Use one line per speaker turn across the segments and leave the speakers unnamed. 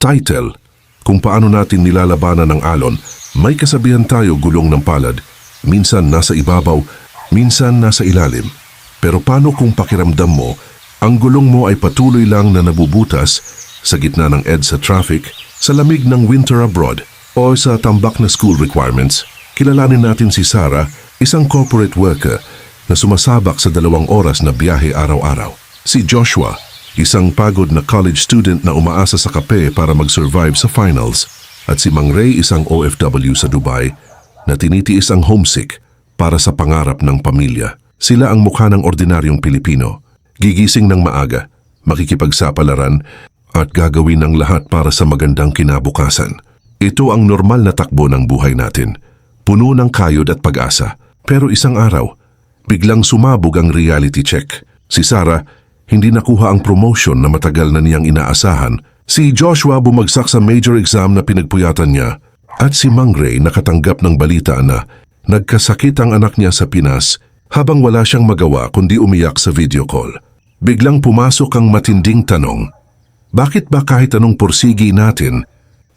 Title: Kung paano natin nilalabanan ng alon. May kasabihan tayo, gulong ng palad. Minsan nasa ibabaw, minsan nasa ilalim. Pero paano kung pakiramdam mo, ang gulong mo ay patuloy lang na nabubutas sa gitna ng EDSA traffic, sa lamig ng winter abroad, o sa tambak na school requirements? Kilalanin natin si Sarah, isang corporate worker na sumasabak sa 2 oras na biyahe araw-araw. Si Joshua, isang pagod na college student na umaasa sa kape para mag-survive sa finals. At si Mang Ray, isang OFW sa Dubai na tinitiis ang homesick para sa pangarap ng pamilya. Sila ang mukha ng ordinaryong Pilipino, gigising ng maaga, makikipagsapalaran at gagawin ang lahat para sa magandang kinabukasan. Ito ang normal na takbo ng buhay natin, puno ng kayod at pag-asa. Pero isang araw, biglang sumabog ang reality check. Si Sarah, hindi nakuha ang promotion na matagal na niyang inaasahan. Si Joshua bumagsak sa major exam na pinagpuyatan niya. At si Mang Ray nakatanggap ng balita na nagkasakit ang anak niya sa Pinas habang wala siyang magawa kundi umiyak sa video call. Biglang pumasok ang matinding tanong, bakit ba kahit anong pursigi natin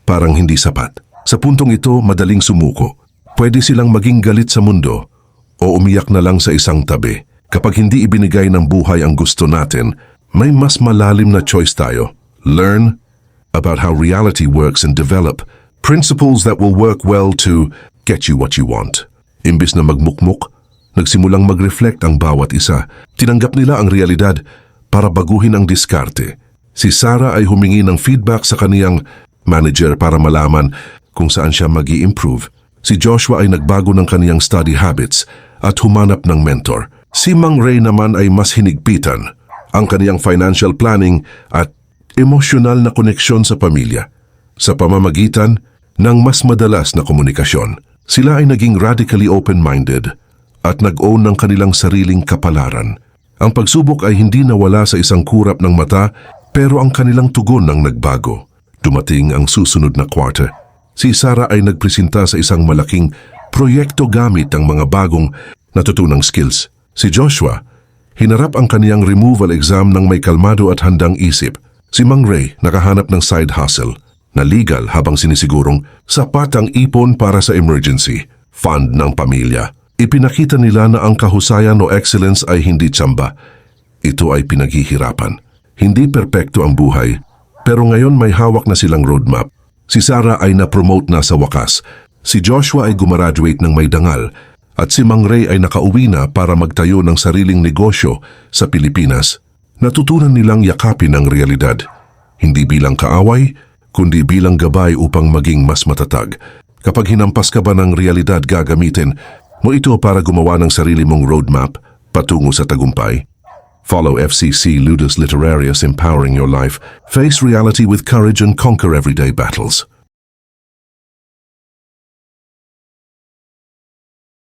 parang hindi sapat? Sa puntong ito, madaling sumuko. Pwede silang maging galit sa mundo o umiyak na lang sa isang tabi. Kapag hindi ibinigay ng buhay ang gusto natin, may mas malalim na choice tayo. Learn about how reality works and develop principles that will work well to get you what you want. Imbis na magmukmuk, nagsimulang mag-reflect ang bawat isa. Tinanggap nila ang realidad para baguhin ang diskarte. Si Sarah ay humingi ng feedback sa kaniyang manager para malaman kung saan siya mag-i-improve. Si Joshua ay nagbago ng kaniyang study habits at humanap ng mentor. Si Mang Ray naman ay mas hinigpitan ang kaniyang financial planning at emosyonal na koneksyon sa pamilya sa pamamagitan ng mas madalas na komunikasyon. Sila ay naging radically open-minded at nag-own ng kanilang sariling kapalaran. Ang pagsubok ay hindi nawala sa isang kurap ng mata, pero ang kanilang tugon ang nagbago. Dumating ang susunod na quarter. Si Sarah ay nagpresenta sa isang malaking proyekto gamit ang mga bagong natutunang skills. Si Joshua, hinarap ang kaniyang removal exam ng may kalmado at handang isip. Si Mang Ray nakahanap ng side hustle na legal habang sinisigurong sapat ang ipon para sa emergency fund ng pamilya. Ipinakita nila na ang kahusayan o excellence ay hindi tsamba. Ito ay pinaghihirapan. Hindi perpekto ang buhay, pero ngayon may hawak na silang roadmap. Si Sarah ay na-promote na sa wakas. Si Joshua ay gumraduate ng may dangal at si Mang Ray ay nakauwi na para magtayo ng sariling negosyo sa Pilipinas. Natutunan nilang yakapin ang realidad, hindi bilang kaaway, kundi bilang gabay upang maging mas matatag. Kapag hinampas ka ba ng realidad, gagamitin mo ito para gumawa ng sarili mong roadmap patungo sa tagumpay. Follow FCC Ludus Literarius, empowering your life. Face reality with courage and conquer everyday battles.